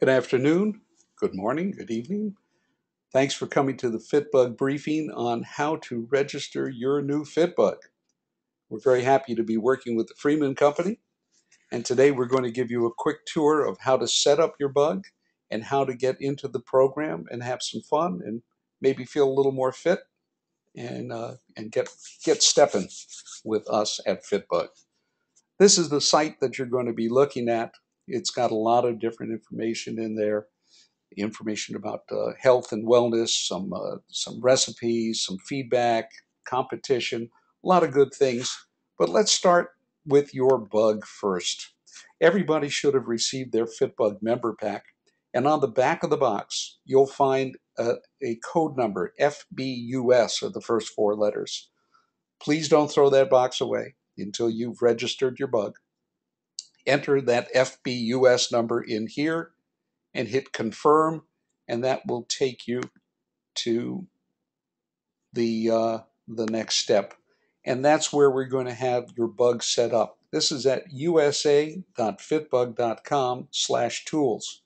Good afternoon, good morning, good evening. Thanks for coming to the Fitbug briefing on how to register your new Fitbug. We're very happy to be working with the Freeman Company, and today we're going to give you a quick tour of how to set up your bug and how to get into the program and have some fun and maybe feel a little more fit and get stepping with us at Fitbug. This is the site that you're going to be looking at. It's got a lot of different information in there, information about health and wellness, some recipes, some feedback, competition, a lot of good things. But let's start with your bug first. Everybody should have received their Fitbug member pack, and on the back of the box, you'll find a code number, FBUS, are the first four letters. Please don't throw that box away until you've registered your bug. Enter that FBUS number in here and hit confirm, and that will take you to the next step. And that's where we're going to have your bug set up. This is at usa.fitbug.com/tools.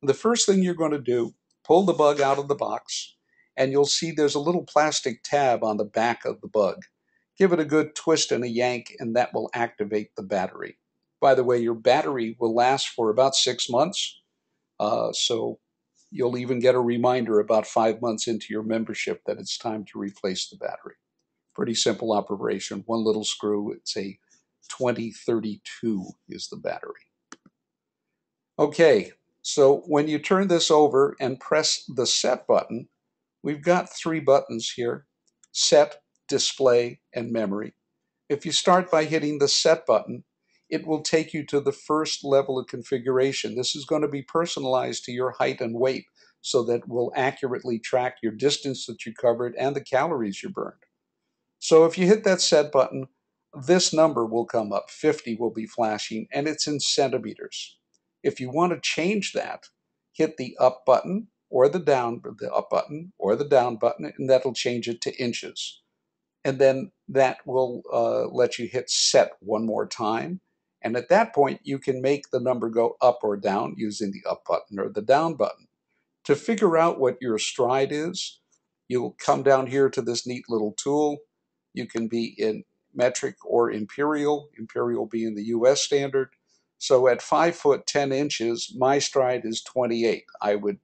The first thing you're going to do, pull the bug out of the box, and you'll see there's a little plastic tab on the back of the bug. Give it a good twist and a yank, and that will activate the battery. By the way, your battery will last for about 6 months. So you'll even get a reminder about 5 months into your membership that it's time to replace the battery. Pretty simple operation. One little screw. It's a 2032 is the battery. Okay, so when you turn this over and press the set button, we've got three buttons here: set, display, and memory. If you start by hitting the set button, it will take you to the first level of configuration. This is going to be personalized to your height and weight so that it will accurately track your distance that you covered and the calories you burned. So if you hit that set button, this number will come up, 50 will be flashing, and it's in centimeters. If you want to change that, hit the up button or the up button or the down button, and that'll change it to inches. And then that will let you hit set one more time. And at that point, you can make the number go up or down using the up button or the down button. To figure out what your stride is, you'll come down here to this neat little tool. You can be in metric or imperial, imperial being the US standard. So at 5 foot 10 inches, my stride is 28. I would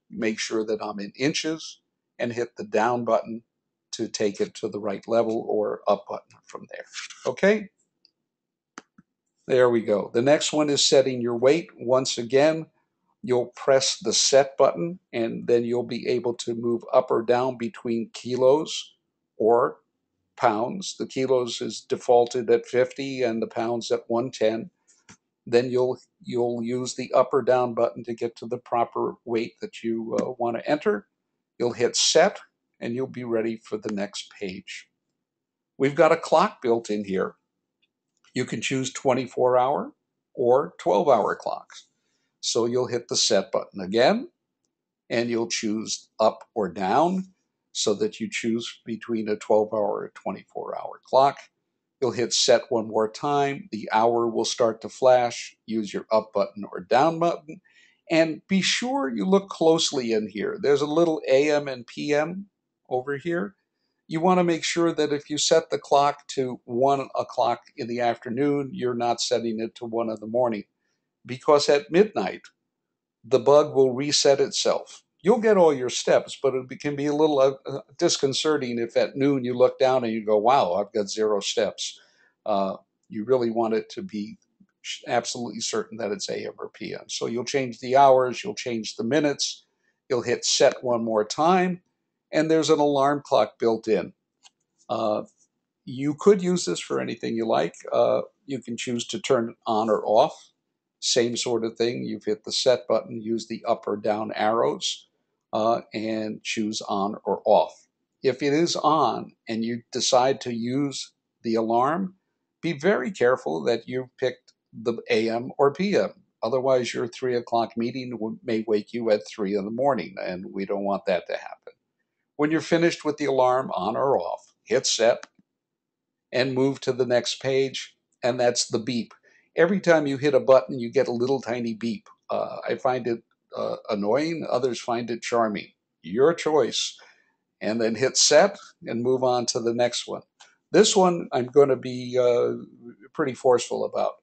make sure that I'm in inches and hit the down button to take it to the right level, or up button from there. Okay, there we go. The next one is setting your weight. Once again, you'll press the set button and then you'll be able to move up or down between kilos or pounds. The kilos is defaulted at 50 and the pounds at 110. Then you'll use the up or down button to get to the proper weight that you want to enter. You'll hit set and you'll be ready for the next page. We've got a clock built in here. You can choose 24-hour or 12-hour clocks. So you'll hit the set button again, and you'll choose up or down so that you choose between a 12-hour or 24-hour clock. You'll hit set one more time. The hour will start to flash. Use your up button or down button. And be sure you look closely in here. There's a little AM and PM over here. You want to make sure that if you set the clock to 1 o'clock in the afternoon, you're not setting it to 1 in the morning, because at midnight, the bug will reset itself. You'll get all your steps, but it can be a little disconcerting if at noon you look down and you go, wow, I've got 0 steps. You really want it to be absolutely certain that it's AM or PM. So you'll change the hours, you'll change the minutes, you'll hit set one more time, and there's an alarm clock built in. Uh, you could use this for anything you like. You can choose to turn it on or off. Same sort of thing. You've hit the set button, use the up or down arrows, and choose on or off. If it is on and you decide to use the alarm, be very careful that you've picked the AM or PM. Otherwise, your 3 o'clock meeting may wake you at 3 in the morning, and we don't want that to happen. When you're finished with the alarm on or off, hit set and move to the next page, and that's the beep. Every time you hit a button, you get a little tiny beep. I find it annoying, others find it charming. Your choice. And then hit set and move on to the next one. This one I'm going to be pretty forceful about.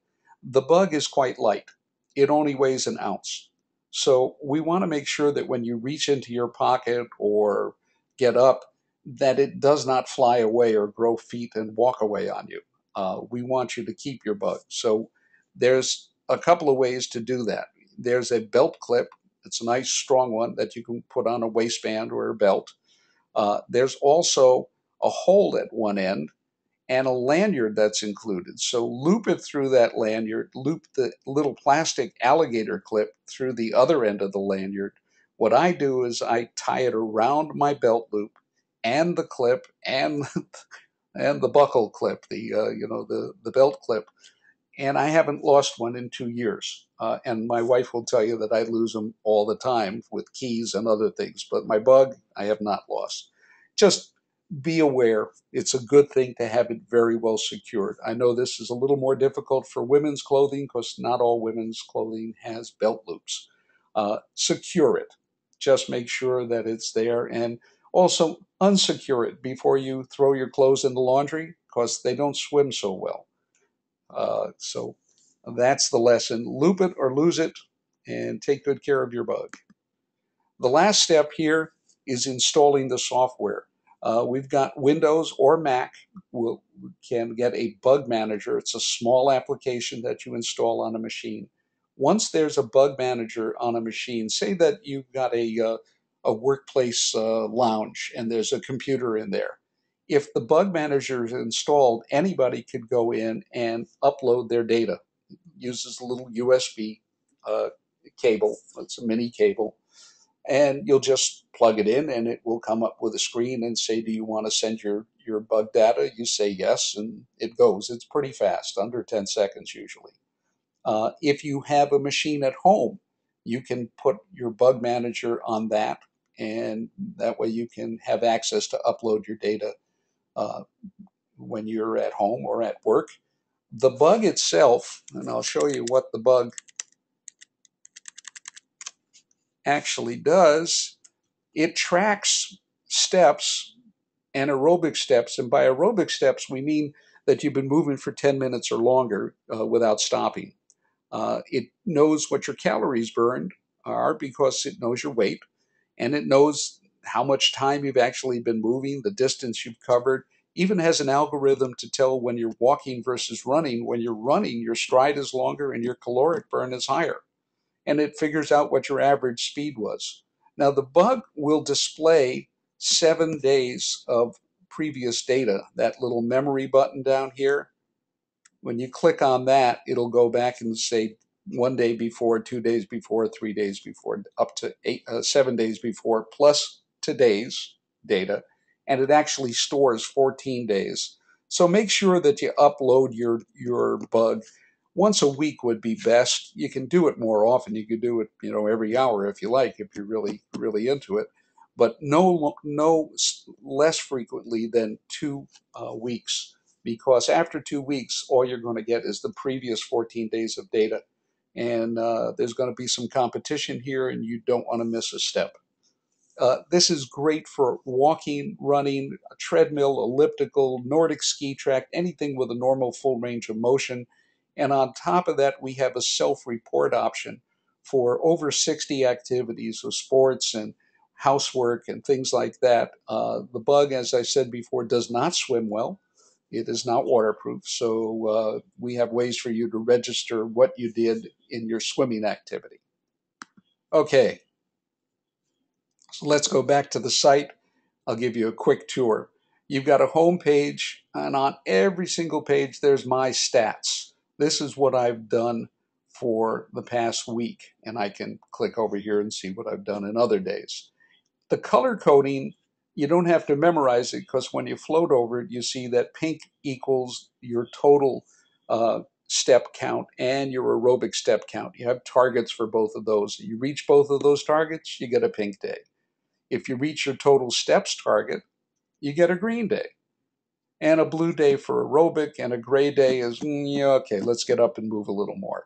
The bug is quite light. It only weighs an ounce. So we want to make sure that when you reach into your pocket or get up, that it does not fly away or grow feet and walk away on you. We want you to keep your bug. So there's a couple of ways to do that. There's a belt clip. It's a nice strong one that you can put on a waistband or a belt. There's also a hole at one end and a lanyard that's included. So loop it through that lanyard, loop the little plastic alligator clip through the other end of the lanyard. What I do is I tie it around my belt loop and the clip and and the buckle clip, the belt clip, and I haven't lost one in 2 years. And my wife will tell you that I lose them all the time with keys and other things, but my bug I have not lost. Just be aware. It's a good thing to have it very well secured. I know this is a little more difficult for women's clothing because not all women's clothing has belt loops. Secure it. Just make sure that it's there, and also unsecure it before you throw your clothes in the laundry because they don't swim so well. So that's the lesson. Loop it or lose it and take good care of your bug. The last step here is installing the software. We've got Windows or Mac. We can get a bug manager. It's a small application that you install on a machine. Once there's a bug manager on a machine, say that you've got a workplace lounge and there's a computer in there. If the bug manager is installed, anybody could go in and upload their data. It uses a little USB cable. It's a mini cable, and you'll just plug it in and it will come up with a screen and say, do you want to send your bug data? You say yes, and it goes. It's pretty fast, under 10 seconds usually. If you have a machine at home, you can put your bug manager on that, and that way you can have access to upload your data uh, when you're at home or at work. The bug itself, and I'll show you what the bug actually does, it tracks steps and aerobic steps. And by aerobic steps, we mean that you've been moving for 10 minutes or longer without stopping. It knows what your calories burned are because it knows your weight, and it knows how much time you've actually been moving, the distance you've covered. Even has an algorithm to tell when you're walking versus running. When you're running, your stride is longer and your caloric burn is higher, and it figures out what your average speed was. Now, the bug will display 7 days of previous data. That little memory button down here, when you click on that, it'll go back and say 1 day before, 2 days before, 3 days before, up to 7 days before, plus today's data. And it actually stores 14 days. So make sure that you upload your bug once a week would be best. You can do it more often. You can do it, every hour if you like, if you're really, really into it. But no less frequently than 2 weeks, because after 2 weeks, all you're going to get is the previous 14 days of data. And there's going to be some competition here, and you don't want to miss a step. This is great for walking, running, a treadmill, elliptical, Nordic ski track, anything with a normal full range of motion. And on top of that, we have a self-report option for over 60 activities of sports and housework and things like that. The bug, as I said before, does not swim well. It is not waterproof, so we have ways for you to register what you did in your swimming activity. Okay, so let's go back to the site. I'll give you a quick tour. You've got a home page, and on every single page, there's my stats. This is what I've done for the past week, and I can click over here and see what I've done in other days. The color coding, you don't have to memorize it, because when you float over it, you see that pink equals your total step count and your aerobic step count. You have targets for both of those. You reach both of those targets, you get a pink day. If you reach your total steps target, you get a green day. And a blue day for aerobic, and a gray day is, yeah, okay, let's get up and move a little more.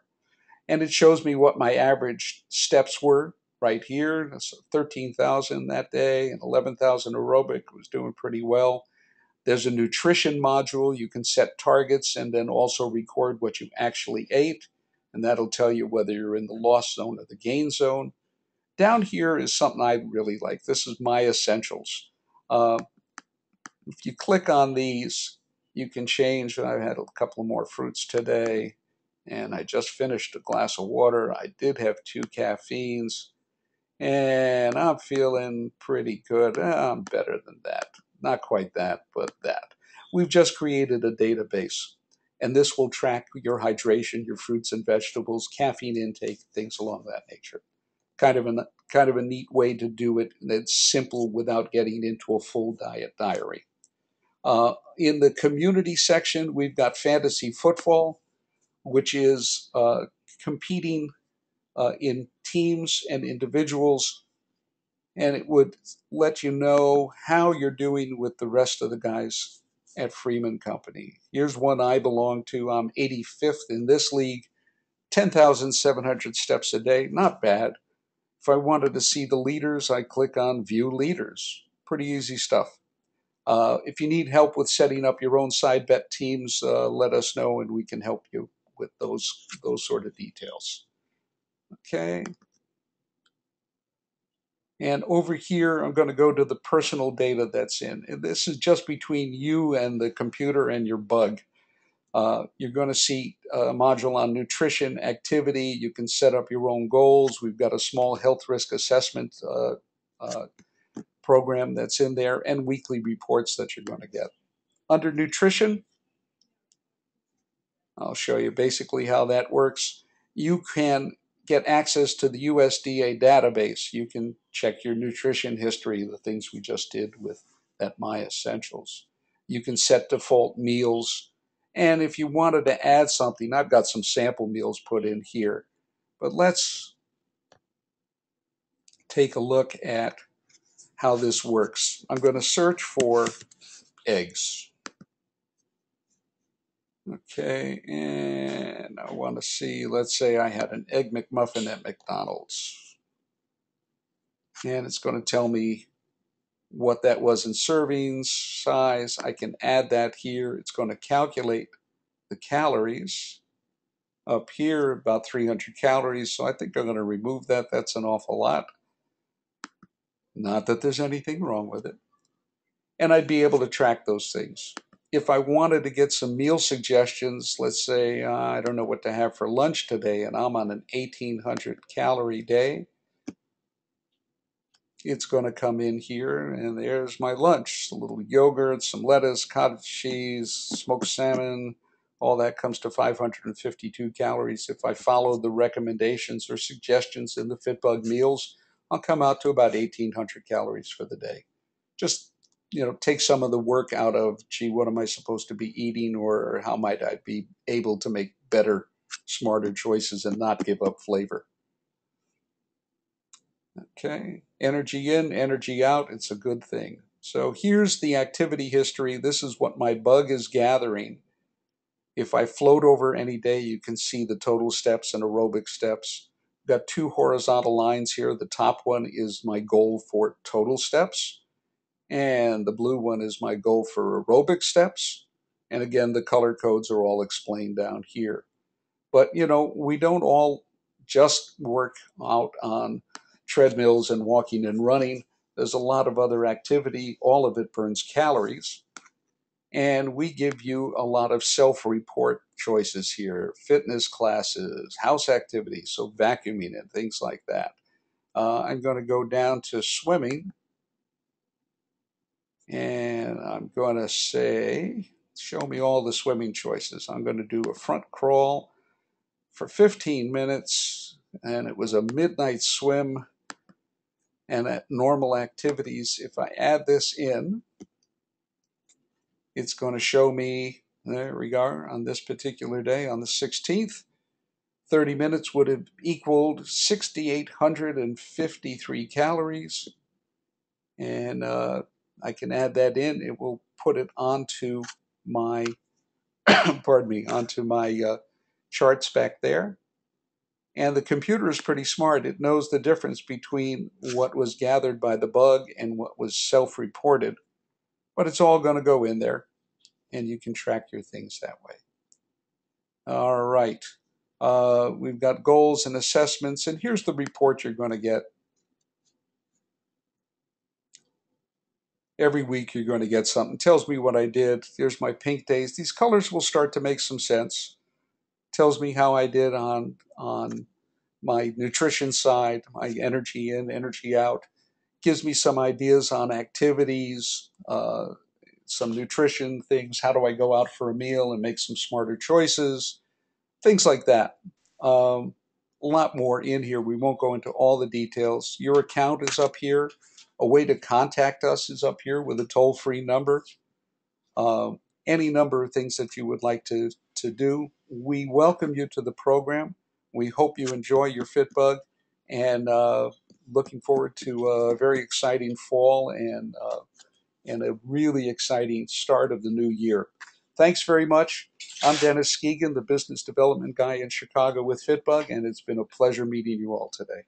And it shows me what my average steps were right here. That's 13,000 that day and 11,000 aerobic. Was doing pretty well. There's a nutrition module. You can set targets and then also record what you actually ate, and that'll tell you whether you're in the loss zone or the gain zone. Down here is something I really like. This is my essentials. Uh, if you click on these, you can change. I had a couple more fruits today, and I just finished a glass of water. I did have 2 caffeines, and I'm feeling pretty good. I'm better than that. Not quite that, but that. We've just created a database, and this will track your hydration, your fruits and vegetables, caffeine intake, things along that nature. Kind of a neat way to do it. It's simple without getting into a full diet diary. In the community section, we've got fantasy football, which is competing in teams and individuals, and it would let you know how you're doing with the rest of the guys at Freeman Company. Here's one I belong to. I'm 85th in this league, 10,700 steps a day. Not bad. If I wanted to see the leaders, I click on View Leaders. Pretty easy stuff. If you need help with setting up your own side bet teams, let us know and we can help you with those sort of details. Okay. And over here, I'm going to go to the personal data that's in. And this is just between you and the computer and your bug. You're going to see a module on nutrition, activity. You can set up your own goals. We've got a small health risk assessment uh, program that's in there and weekly reports that you're going to get. Under nutrition, I'll show you basically how that works. You can get access to the USDA database. You can check your nutrition history, the things we just did with that My Essentials. You can set default meals. And if you wanted to add something, I've got some sample meals put in here. But let's take a look at how this works. I'm going to search for eggs. Okay, and I want to see, let's say I had an Egg McMuffin at McDonald's. And it's going to tell me what that was in servings, size. I can add that here. It's going to calculate the calories. Up here, about 300 calories, so I think I'm going to remove that. That's an awful lot. Not that there's anything wrong with it. And I'd be able to track those things. If I wanted to get some meal suggestions, let's say I don't know what to have for lunch today, and I'm on an 1,800 calorie day, it's going to come in here, and there's my lunch. A little yogurt, some lettuce, cottage cheese, smoked salmon, all that comes to 552 calories. If I follow the recommendations or suggestions in the Fitbug meals, I'll come out to about 1,800 calories for the day. Just, take some of the work out of, gee, what am I supposed to be eating, or how might I be able to make better, smarter choices and not give up flavor. Okay, energy in, energy out, it's a good thing. So here's the activity history. This is what my bug is gathering. If I float over any day, you can see the total steps and aerobic steps. Got 2 horizontal lines here. The top one is my goal for total steps, and the blue one is my goal for aerobic steps. And again, the color codes are all explained down here. But, we don't all just work out on treadmills and walking and running. There's a lot of other activity. All of it burns calories. And we give you a lot of self-report choices here, fitness classes, house activities, so vacuuming and things like that. I'm going to go down to swimming, and I'm going to say, show me all the swimming choices. I'm going to do a front crawl for 15 minutes, and it was a midnight swim. And at normal activities, if I add this in, it's going to show me, there we are, on this particular day, on the 16th, 30 minutes would have equaled 6,853 calories. And I can add that in. It will put it onto my, pardon me, onto my charts back there. And the computer is pretty smart. It knows the difference between what was gathered by the bug and what was self-reported. But it's all going to go in there, and you can track your things that way. All right. We've got goals and assessments, and here's the report you're going to get. Every week you're going to get something. Tells me what I did. Here's my pink days. These colors will start to make some sense. Tells me how I did on my nutrition side, my energy in, energy out. Gives me some ideas on activities, some nutrition things. How do I go out for a meal and make some smarter choices? Things like that. A lot more in here. We won't go into all the details. Your account is up here. A way to contact us is up here with a toll-free number. Uh, any number of things that you would like to do. We welcome you to the program. We hope you enjoy your Fitbug, and looking forward to a very exciting fall and a really exciting start of the new year. Thanks very much. I'm Dennis Skegan, the business development guy in Chicago with Fitbug, and it's been a pleasure meeting you all today.